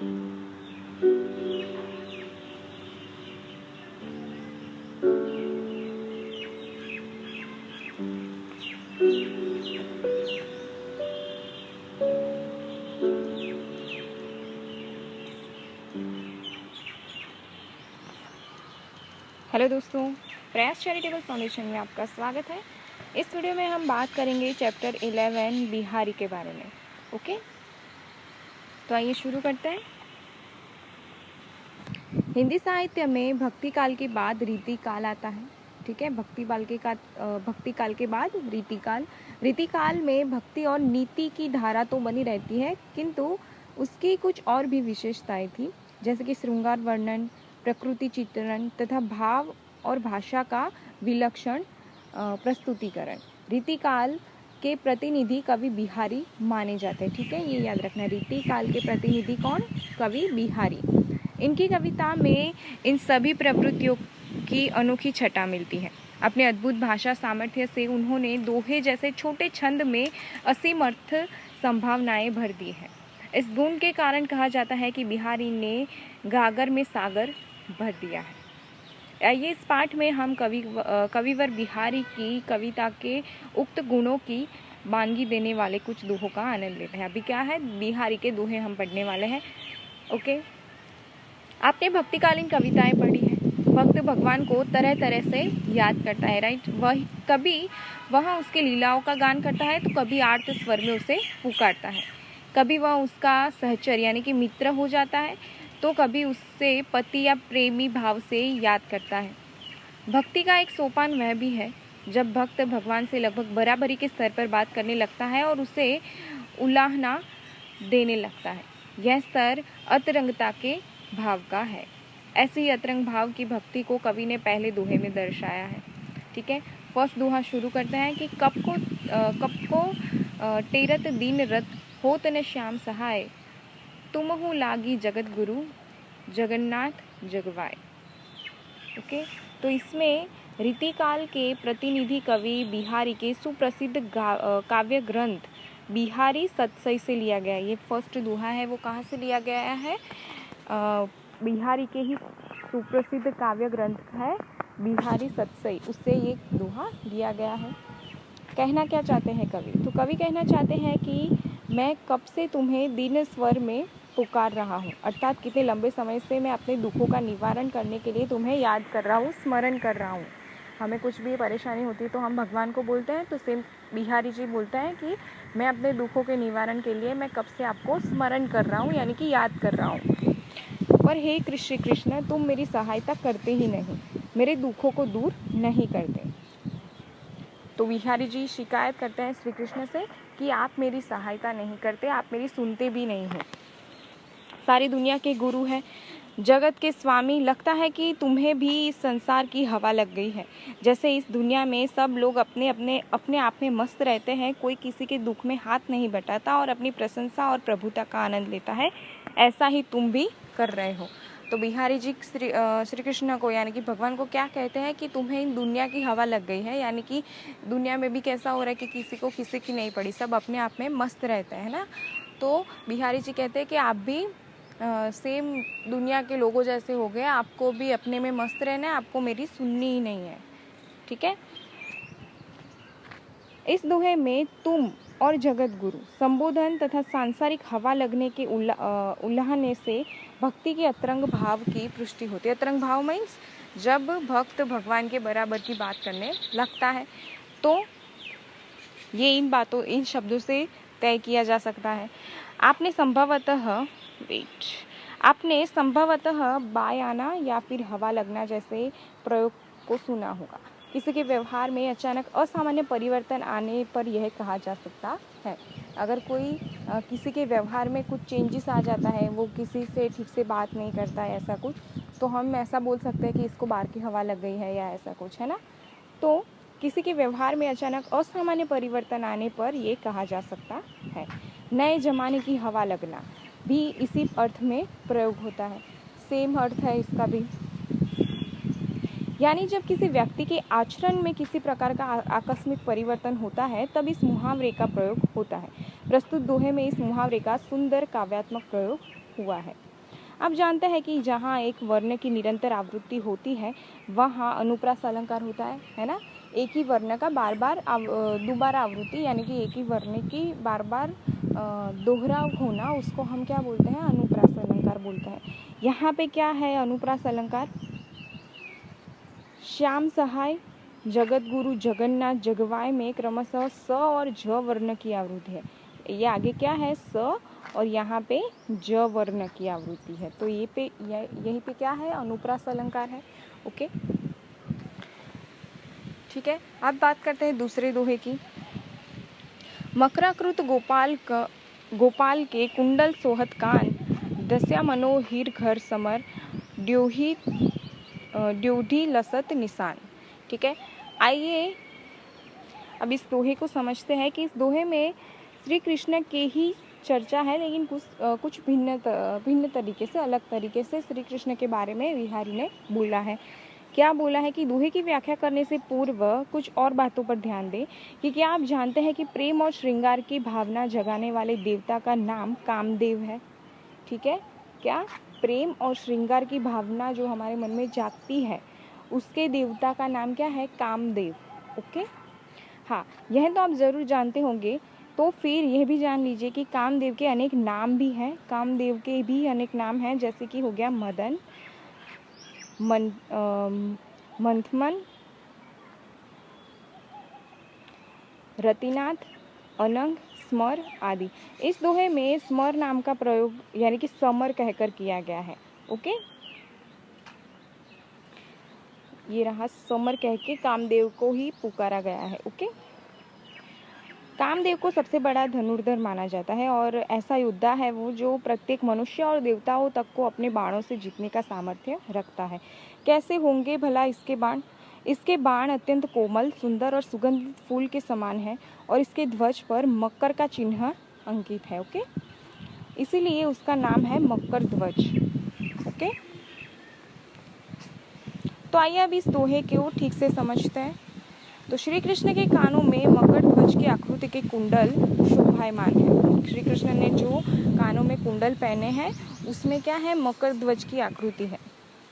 Hello दोस्तों, प्रयास charitable foundation में आपका स्वागत है। इस वीडियो में हम बात करेंगे चैप्टर 11 बिहारी के बारे में। ओके, तो आइए शुरू करते हैं। हिंदी साहित्य में भक्ति काल के बाद रीति काल आता है। ठीक है, भक्ति काल के बाद रीति काल में भक्ति और नीति की धारा तो बनी रहती है, किंतु उसकी कुछ और भी विशेषताएं थी, जैसे कि श्रृंगार वर्णन, प्रकृति चित्रण तथा भाव और भाषा का विलक्षण प्रस्तुतिकरण। रीतिकाल के प्रतिनिधि कवि बिहारी माने जाते हैं। ठीक है, ये याद रखना। रीतिकाल के प्रतिनिधि कौन? कवि बिहारी। इनकी कविता में इन सभी प्रवृत्तियों की अनोखी छटा मिलती है। अपने अद्भुत भाषा सामर्थ्य से उन्होंने दोहे जैसे छोटे छंद में असीम अर्थ संभावनाएं भर दी है। इस गुण के कारण कहा जाता है कि बिहारी ने गागर में सागर भर दिया है। आइए इस पाठ में हम कविवर बिहारी की कविता के उक्त गुणों की वानगी देने वाले कुछ दोहों का आनंद लेते हैं। अभी क्या है, बिहारी के दोहे हम पढ़ने वाले हैं। ओके, आपने भक्तिकालीन कविताएं पढ़ी है। भक्त भगवान को तरह तरह से याद करता है, राइट। कभी वह उसके लीलाओं का गान करता है, तो कभी आर्त स्वर में उसे पुकारता है। कभी वह उसका सहचर यानी कि मित्र हो जाता है, तो कभी उससे पति या प्रेमी भाव से याद करता है। भक्ति का एक सोपान वह भी है जब भक्त भगवान से लगभग बराबरी के स्तर पर बात करने लगता है और उसे उलाहना देने लगता है। यह स्तर अतरंगता के भाव का है। ऐसे ही अतरंग भाव की भक्ति को कवि ने पहले दोहे में दर्शाया है। ठीक है, फर्स्ट दोहा शुरू करते हैं कि कब को टेरत दीन रत होत न श्याम सहाय, तुमहु लागी जगत गुरु जगन्नाथ जगवाय। ओके, तो इसमें रीतिकाल के प्रतिनिधि कवि बिहारी के सुप्रसिद्ध काव्य ग्रंथ बिहारी सतसई से लिया गया है। ये फर्स्ट दोहा है, वो कहाँ से लिया गया है? बिहारी के ही सुप्रसिद्ध काव्य ग्रंथ है बिहारी सतसई, उससे ये दोहा लिया गया है। कहना क्या चाहते हैं कवि? तो कवि कहना चाहते हैं कि मैं कब से तुम्हें दीन स्वर में पुकार रहा हूँ, अर्थात कितने लंबे समय से मैं अपने दुखों का निवारण करने के लिए तुम्हें याद कर रहा हूँ, स्मरण कर रहा हूँ। हमें कुछ भी परेशानी होती है तो हम भगवान को बोलते हैं, तो सेम बिहारी जी बोलते हैं कि मैं अपने दुखों के निवारण के लिए मैं कब से आपको स्मरण कर रहा हूँ, यानी कि याद कर रहा हूँ। पर हे श्री कृष्ण, तुम मेरी सहायता करते ही नहीं, मेरे दुखों को दूर नहीं करते। तो बिहारी जी शिकायत करते हैं श्री कृष्ण से कि आप मेरी सहायता नहीं करते, आप मेरी सुनते भी नहीं हो। सारी दुनिया के गुरु हैं, जगत के स्वामी, लगता है कि तुम्हें भी इस संसार की हवा लग गई है। जैसे इस दुनिया में सब लोग अपने आप में मस्त रहते हैं, कोई किसी के दुख में हाथ नहीं बटाता और अपनी प्रशंसा और प्रभुता का आनंद लेता है, ऐसा ही तुम भी कर रहे हो। तो बिहारी जी श्री कृष्ण को यानी कि भगवान को क्या कहते हैं कि तुम्हें इन दुनिया की हवा लग गई है, यानी कि दुनिया में भी कैसा हो रहा है कि किसी को किसी की नहीं पड़ी, सब अपने आप में मस्त रहते हैं ना। तो बिहारी जी कहते हैं कि आप भी सेम दुनिया के लोगों जैसे हो गए, आपको भी अपने में मस्त रहना है, आपको मेरी सुननी ही नहीं है। ठीक है, इस दोहे में तुम और जगत गुरु संबोधन तथा सांसारिक हवा लगने के उल्लाहने से भक्ति के अतरंग भाव की पुष्टि होती है। अतरंग भाव मीन्स जब भक्त भगवान के बराबर की बात करने लगता है, तो ये इन शब्दों से तय किया जा सकता है। आपने संभवतः बाय आना या फिर हवा लगना जैसे प्रयोग को सुना होगा। किसी के व्यवहार में अचानक असामान्य परिवर्तन आने पर यह कहा जा सकता है। अगर कोई किसी के व्यवहार में कुछ चेंजेस आ जाता है, वो किसी से ठीक से बात नहीं करता है, ऐसा कुछ, तो हम ऐसा बोल सकते हैं कि इसको बाहर की हवा लग गई है या ऐसा कुछ, है ना। तो किसी के व्यवहार में अचानक असामान्य परिवर्तन आने पर ये कहा जा सकता है। नए जमाने की हवा लगना भी इसी अर्थ में प्रयोग होता है, सेम अर्थ है इसका भी। यानी जब किसी व्यक्ति के आचरण में किसी प्रकार का आकस्मिक परिवर्तन होता है, तब इस मुहावरे का प्रयोग होता है। प्रस्तुत दोहे में इस मुहावरे का सुंदर काव्यात्मक प्रयोग हुआ है। आप जानते हैं कि जहाँ एक वर्ण की निरंतर आवृत्ति होती है वहाँ अनुप्रास अलंकार होता है ना। एक ही वर्ण का बार बार दोबारा आवृत्ति, यानी कि एक ही वर्ण की बार बार दोहराव होना, उसको हम क्या बोलते हैं? अनुप्रास अलंकार बोलते हैं। यहाँ पे क्या है अनुप्रास अलंकार? श्याम सहाय, जगत गुरु, जगन्नाथ, जगवाय में क्रमशः स और ज वर्ण की आवृत्ति है। ये आगे क्या है? स, और यहाँ पे ज वर्ण की आवृत्ति है। तो यहीं पे क्या है? अनुप्रास अलंकार है। ओके, ठीक है। अब बात करते हैं दूसरे दोहे की। मकराकृत गोपाल के कुंडल सोहत कान, दस्या मनोहीर घर समर, ड्योढ़ी लसत निशान। ठीक है, आइए अब इस दोहे को समझते हैं कि इस दोहे में श्री कृष्ण के ही चर्चा है, लेकिन कुछ भिन्न तरीके से, अलग तरीके से श्री कृष्ण के बारे में बिहारी ने बोला है। क्या बोला है कि दोहे की व्याख्या करने से पूर्व कुछ और बातों पर ध्यान दें कि क्या आप जानते हैं कि प्रेम और श्रृंगार की भावना जगाने वाले देवता का नाम कामदेव है। ठीक है, क्या? प्रेम और श्रृंगार की भावना जो हमारे मन में जागती है, उसके देवता का नाम क्या है? कामदेव। ओके, हाँ, यह तो आप ज़रूर जानते होंगे। तो फिर यह भी जान लीजिए कि कामदेव के अनेक नाम भी हैं। कामदेव के भी अनेक नाम हैं, जैसे कि हो गया मदन, मंथमन, रतिनाथ, अनंग, स्मर आदि। इस दोहे में स्मर नाम का प्रयोग यानी कि समर कहकर किया गया है। ओके, ये रहा समर कह के कामदेव को ही पुकारा गया है। ओके, कामदेव को सबसे बड़ा धनुर्धर माना जाता है और ऐसा योद्धा है वो जो प्रत्येक मनुष्य और देवताओं तक को अपने बाणों से जीतने का सामर्थ्य रखता है। कैसे होंगे भला इसके बाण? इसके बाण अत्यंत कोमल, सुंदर और सुगंधित फूल के समान है और इसके ध्वज पर मकर का चिन्ह अंकित है। ओके, इसीलिए उसका नाम है मकर ध्वज। ओके, तो आइए अब इस दोहे को ठीक से समझते हैं। तो श्री कृष्ण के कानों में मकर ध्वज की आकृति के कुंडल शोभायमान है। श्री कृष्ण ने जो कानों में कुंडल पहने हैं उसमें क्या है? मकर ध्वज की आकृति है।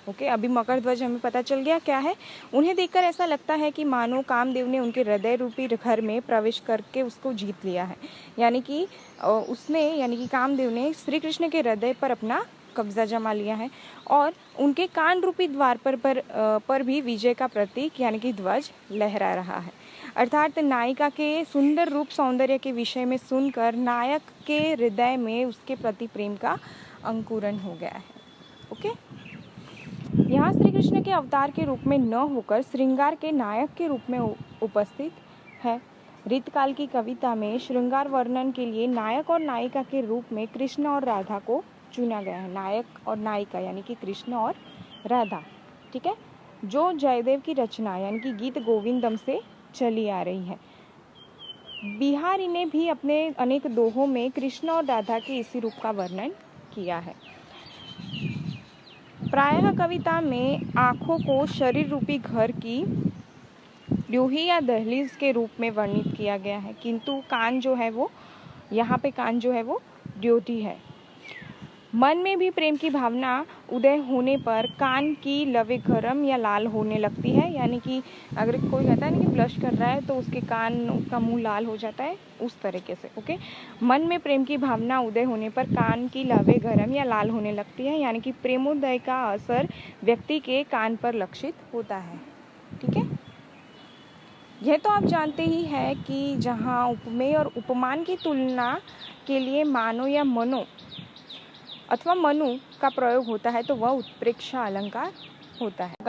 ओके, अभी मकर ध्वज हमें पता चल गया क्या है। उन्हें देखकर ऐसा लगता है कि मानो कामदेव ने उनके हृदय रूपी घर में प्रवेश करके उसको जीत लिया है, यानी कि कामदेव ने श्री कृष्ण के हृदय पर अपना कब्जा जमा लिया है और उनके कान रूपी द्वार पर भी विजय का प्रतीक यानी कि ध्वज लहरा रहा है। अर्थात नायिका के सुंदर रूप सौंदर्य के विषय में सुनकर नायक के हृदय में उसके प्रति प्रेम का अंकुरन हो गया है। ओके, यहाँ श्री कृष्ण के अवतार के रूप में न होकर श्रृंगार के नायक के रूप में उपस्थित है। रीतकाल की कविता में श्रृंगार वर्णन के लिए नायक और नायिका के रूप में कृष्ण और राधा को चुना गया है। नायक और नायिका यानी कि कृष्ण और राधा। ठीक है, जो जयदेव की रचना यानी कि गीत गोविंदम से चली आ रही है। बिहारी ने भी अपने अनेक दोहों में कृष्ण और राधा के इसी रूप का वर्णन किया है। प्रायः कविता में आँखों को शरीर रूपी घर की ड्योढ़ी या दहलीज के रूप में वर्णित किया गया है, किंतु कान जो है वो यहाँ पे कान जो है वो ड्योढ़ी है। मन में भी प्रेम की भावना उदय होने पर कान की लवे गरम या लाल होने लगती है, यानी कि अगर कोई कहता है ना कि ब्लश कर रहा है तो उसका मुंह लाल हो जाता है, उस तरीके से। ओके, मन में प्रेम की भावना उदय होने पर कान की लवे गरम या लाल होने लगती है, यानी कि प्रेमोदय का असर व्यक्ति के कान पर लक्षित होता है। ठीक है, यह तो आप जानते ही है कि जहाँ उपमेय और उपमान की तुलना के लिए मानो या मनो अथवा मनु का प्रयोग होता है तो वह उत्प्रेक्षा अलंकार होता है।